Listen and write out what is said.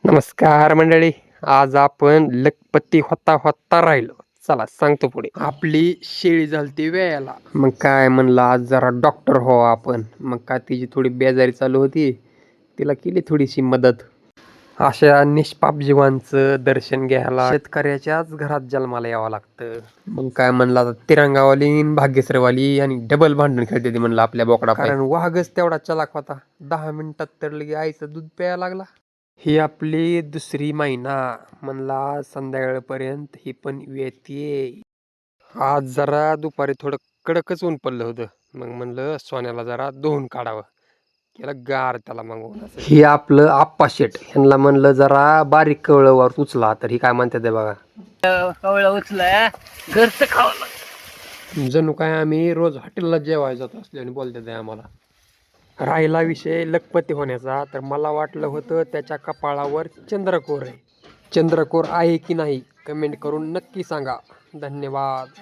नमस्कार मंडळी. आज आपण लखपती होता होता राहिलो. चला सांगतो पुढे. आपली शेळी झालती वेळेला. मग काय म्हणलं आज जरा डॉक्टर हो आपण. मग काय तिची थोडी बेजारी चालू होती, तिला केली थोडीशी मदत. अशा निष्पाप जीवांचं दर्शन घ्यायला शेतकऱ्याच्याच घरात जन्माला यावं लागतं. मग काय म्हणलं आता तिरंगावाली आणि भाग्यश्रीवाली आणि डबल भांडण खेळते ती म्हणलं आपल्या बोकडा. कारण वाघच तेवढा चलाक होता. 10 मिनिटात तर लगे आईचं दूध प्यायला लागला. ही आपली दुसरी महिना म्हणला संध्याकाळपर्यंत ही पण येते. आज जरा दुपारी थोडं कडकच ऊन पडलं होतं. मग म्हणलं सोन्याला जरा धुवून काढावं. केलं गार त्याला मागवून. ही आपलं आप्पा शेट ह्यांना म्हणलं जरा बारीक कवळवर उचला, तर ही काय म्हणते ते बघा. कवळा उचलाय घरचं खावं. जणू काय आम्ही रोज हॉटेलला जेवायला जात असल्याने बोलते ते आम्हाला. राहिला विषय लखपती होण्याचा, तर मला वाटलं होतं त्याच्या कपाळावर चंद्रकोर आहे. चंद्रकोर आहे की नाही कमेंट करून नक्की सांगा. धन्यवाद.